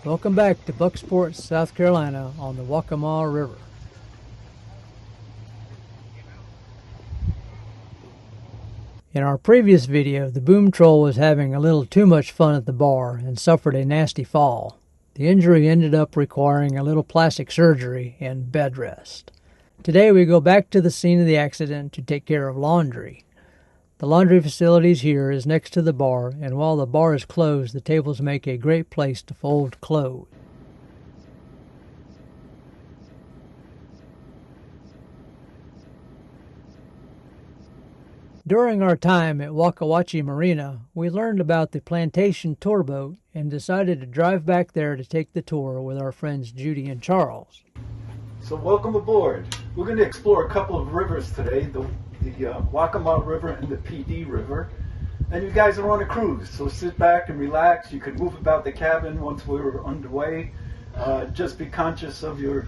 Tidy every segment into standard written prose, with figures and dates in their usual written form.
Welcome back to Bucksport, South Carolina on the Waccamaw River. In our previous video, the boom troll was having a little too much fun at the bar and suffered a nasty fall. The injury ended up requiring a little plastic surgery and bed rest. Today we go back to the scene of the accident to take care of laundry. The laundry facilities here is next to the bar, and while the bar is closed, the tables make a great place to fold clothes. During our time at Waccamaw Marina, we learned about the Plantation tour boat and decided to drive back there to take the tour with our friends Judy and Charles. So welcome aboard. We're going to explore a couple of rivers today, the Waccamaw River and the PD River. And you guys are on a cruise, so sit back and relax. You can move about the cabin once we're underway. Just be conscious of your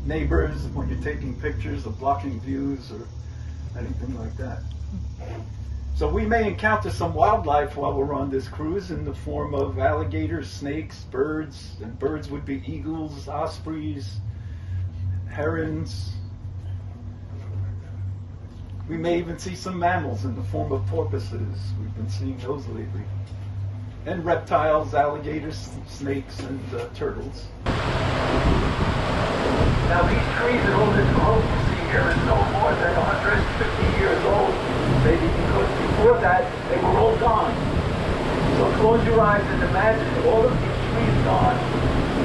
neighbors when you're taking pictures or blocking views or anything like that. So we may encounter some wildlife while we're on this cruise in the form of alligators, snakes, birds, and birds would be eagles, ospreys, herons. We may even see some mammals in the form of porpoises. We've been seeing those lately. And reptiles, alligators, snakes, and turtles. Now these trees and all this growth you see here is no more than 150 years old, maybe because before that they were all gone. So close your eyes and imagine all of these trees gone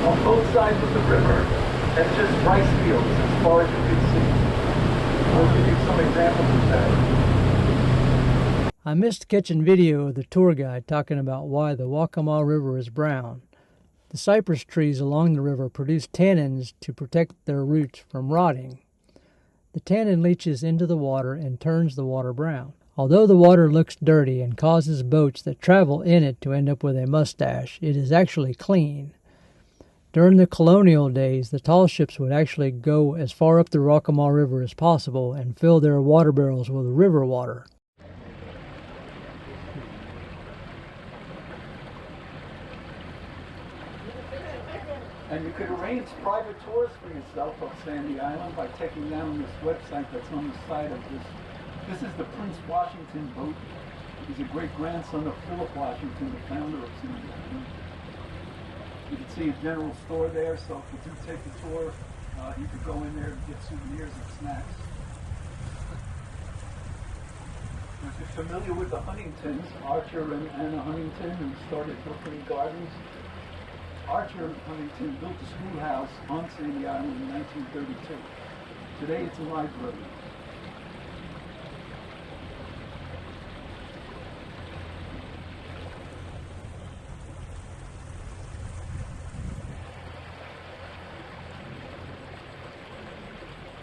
on both sides of the river. That's just rice fields as far as you can see. I'll give you some examples of that. I missed catching video of the tour guide talking about why the Waccamaw River is brown. The cypress trees along the river produce tannins to protect their roots from rotting. The tannin leaches into the water and turns the water brown. Although the water looks dirty and causes boats that travel in it to end up with a mustache, it is actually clean. During the colonial days, the tall ships would actually go as far up the Waccamaw River as possible and fill their water barrels with river water. And you could arrange private tours for yourself of Sandy Island by taking down this website that's on the side of this. This is the Prince Washington boat. He's a great-grandson of Philip Washington, the founder of Sandy Island. You can see a general store there, so if you do take the tour, you could go in there and get souvenirs and snacks. If you're familiar with the Huntingtons, Archer and Anna Huntington, who started Brooklyn Gardens, Archer Huntington built a schoolhouse on Sandy Island in 1932. Today it's a library.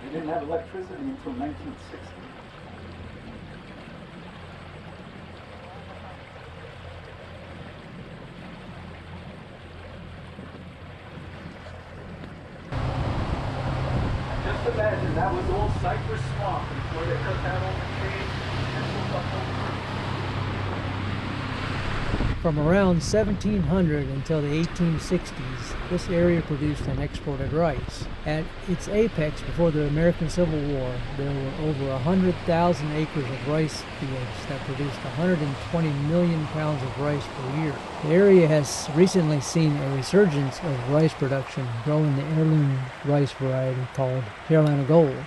They didn't have electricity until 1960. Just imagine that was all cypress swamp before they cut down all the trees and built up all the trees. From around 1700 until the 1860s, this area produced and exported rice. At its apex before the American Civil War, there were over 100,000 acres of rice fields that produced 120 million pounds of rice per year. The area has recently seen a resurgence of rice production, growing the heirloom rice variety called Carolina Gold.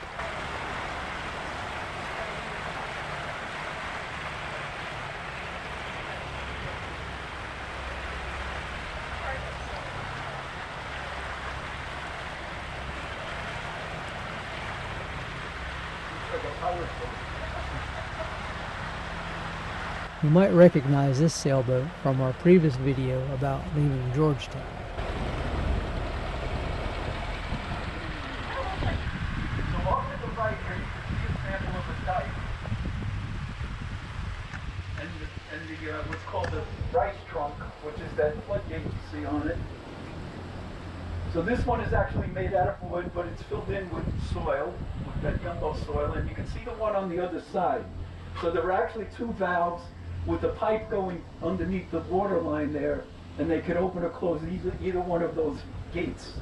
You might recognize this sailboat from our previous video about leaving Georgetown. So off to the right here, you can see a sample of a dike. And what's called the rice trunk, which is that floodgate you see on it. So this one is actually made out of wood, but it's filled in with soil, with that gumbo soil, and you can see the one on the other side. So there are actually two valves with the pipe going underneath the water line there and they could open or close either one of those gates,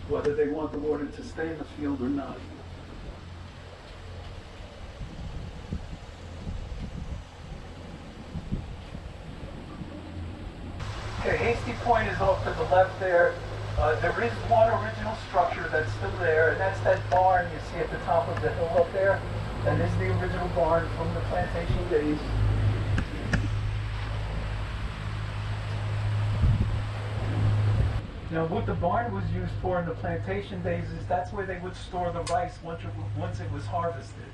whether they want the water to stay in the field or not. Okay, Hasty Point is off to the left there. There is one original structure that's still there, and that's that barn you see at the top of the hill up there. That is the original barn from the plantation days. Now, what the barn was used for in the plantation days is that's where they would store the rice once it was harvested.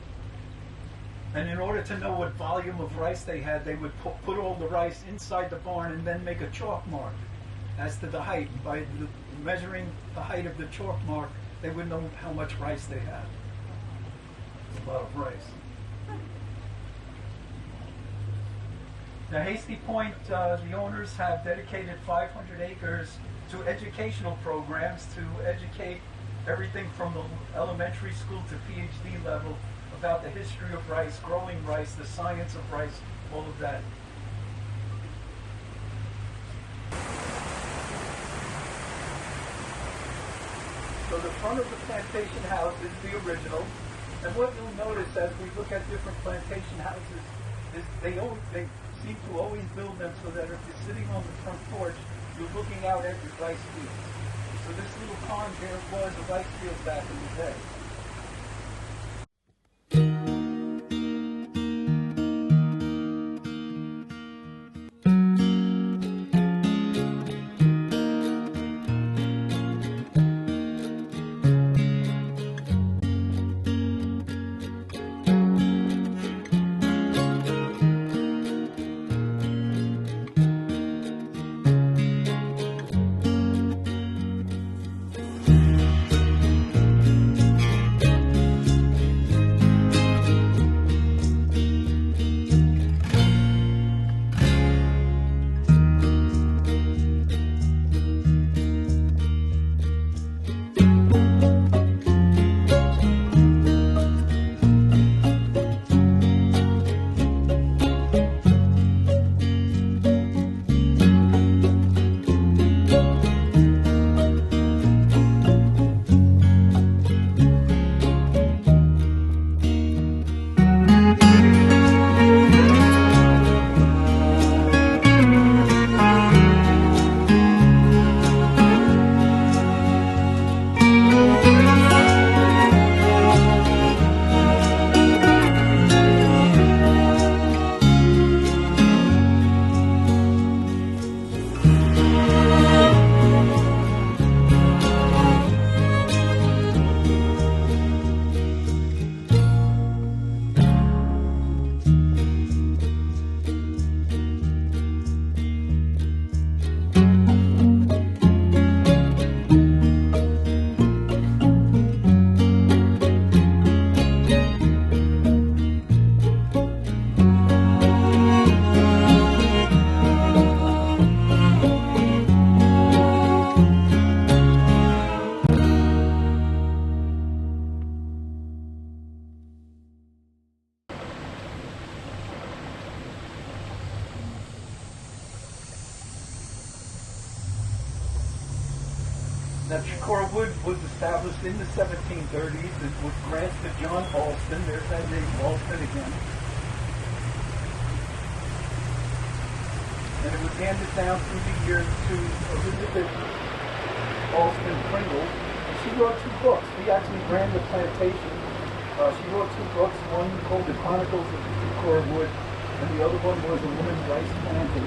And in order to know what volume of rice they had, they would put all the rice inside the barn and then make a chalk mark as to the height. By measuring the height of the chalk mark, they would know how much rice they had. It's a lot of rice. Now, Hasty Point, the owners have dedicated 500 acres to educational programs to educate everything from the elementary school to PhD level about the history of rice, growing rice, the science of rice, all of that. So the front of the plantation house is the original, and what you'll notice as we look at different plantation houses is they seem to always build them so that if you're sitting on the front porch, you're looking out at your rice fields. So this little pond here was a rice field back in the day. Now, Chicora Wood was established in the 1730s. It was grants to John Alston. There's that name, Alston again. And it was handed down through the years to Elizabeth Alston Pringle. And she wrote 2 books. We actually ran the plantation. She wrote 2 books, one called The Chronicles of Chicora Wood, and the other one was A Woman's Rice Planting.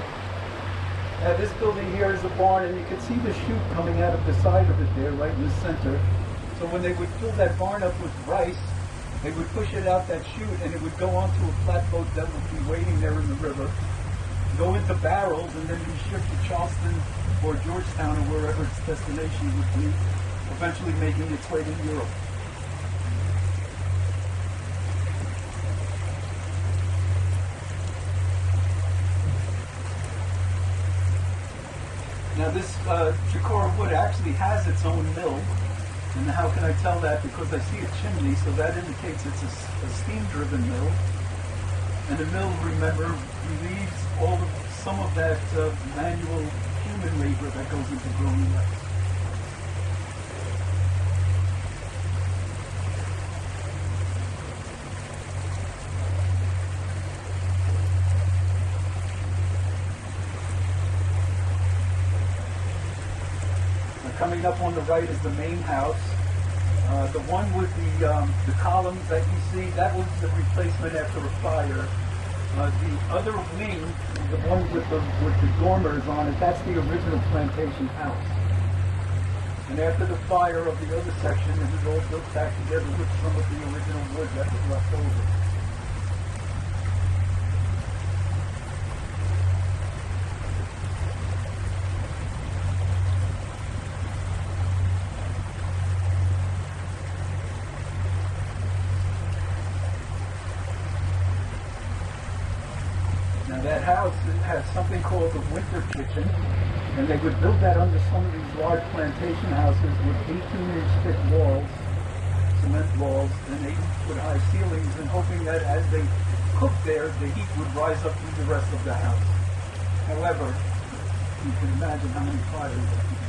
Now this building here is a barn, and you can see the chute coming out of the side of it there, right in the center. So when they would fill that barn up with rice, they would push it out that chute, and it would go onto a flatboat that would be waiting there in the river, go into barrels, and then be shipped to Charleston or Georgetown or wherever its destination would be, eventually making its way to Europe. Now this Chicora Wood actually has its own mill, and how can I tell that? Because I see a chimney, so that indicates it's a steam-driven mill. And the mill, remember, relieves all the some of that manual human labor that goes into growing rice. Coming up on the right is the main house. The one with the columns that you see, that was the replacement after a fire. The other wing, the one with the dormers on it, that's the original plantation house. And after the fire of the other section, it was all built back together with some of the original wood that was left over. That house has something called the winter kitchen, and they would build that under some of these large plantation houses with 18-inch thick walls, cement walls, and 8-foot high ceilings, and hoping that as they cooked there, the heat would rise up through the rest of the house. However, you can imagine how many fires that could be.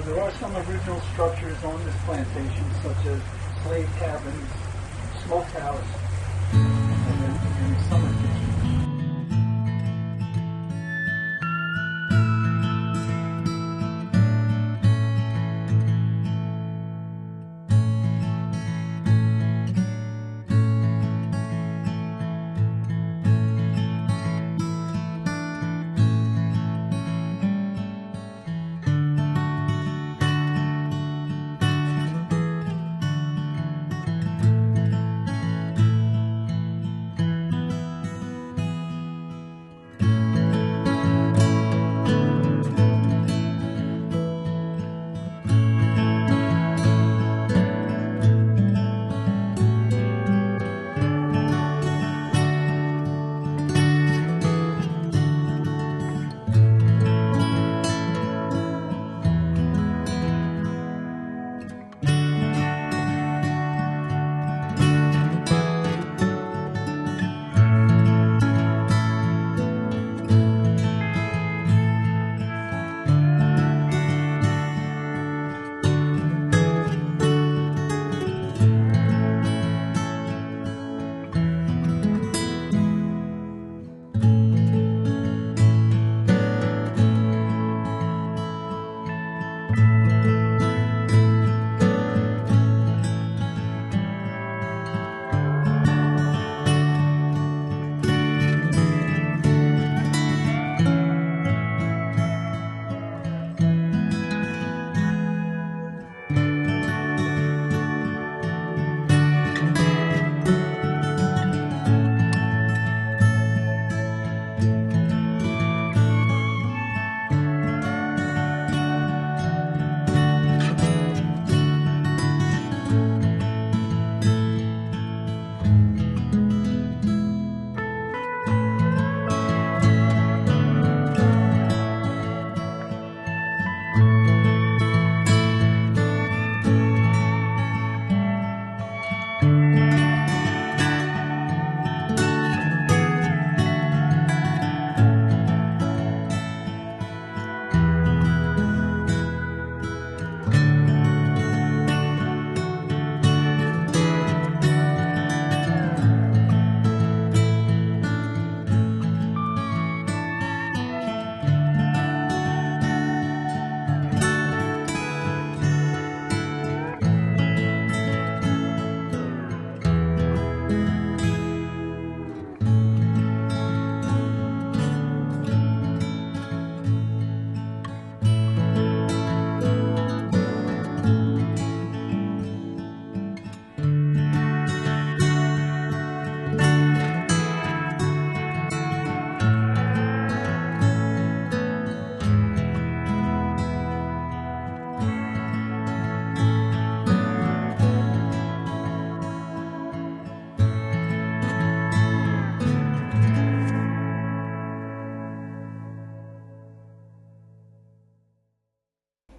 There are some original structures on this plantation, such as slave cabins, smokehouse, and summer kitchen.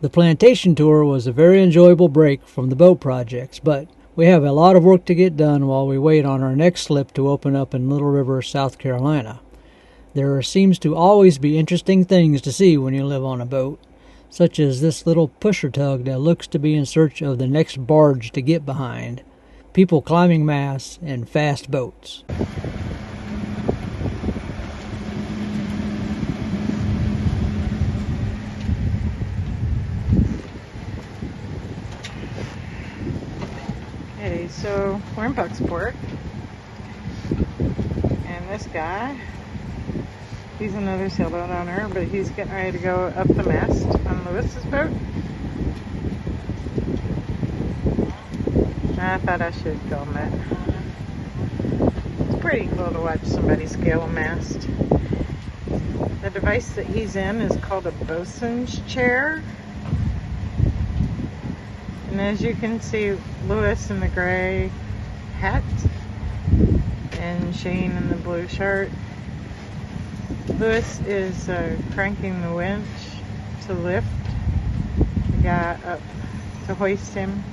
The plantation tour was a very enjoyable break from the boat projects, but we have a lot of work to get done while we wait on our next slip to open up in Little River, South Carolina. There seems to always be interesting things to see when you live on a boat, such as this little pusher tug that looks to be in search of the next barge to get behind, people climbing masts, and fast boats. Okay, so we're in Bucksport, and this guy, he's another sailboat owner, but he's getting ready to go up the mast on Lewis's boat. I thought I should film it. It's pretty cool to watch somebody scale a mast. The device that he's in is called a bosun's chair. And as you can see, Lewis in the gray hat and Shane in the blue shirt. Lewis is cranking the winch to lift the guy up, to hoist him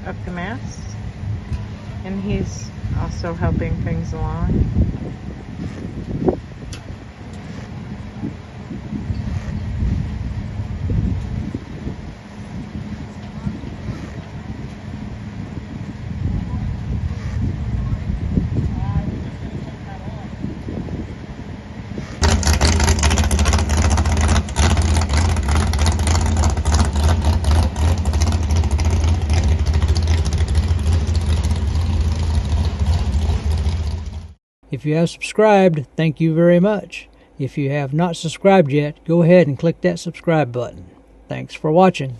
up the mast. And he's also helping things along. If you have subscribed, thank you very much. If you have not subscribed yet, go ahead and click that subscribe button. Thanks for watching.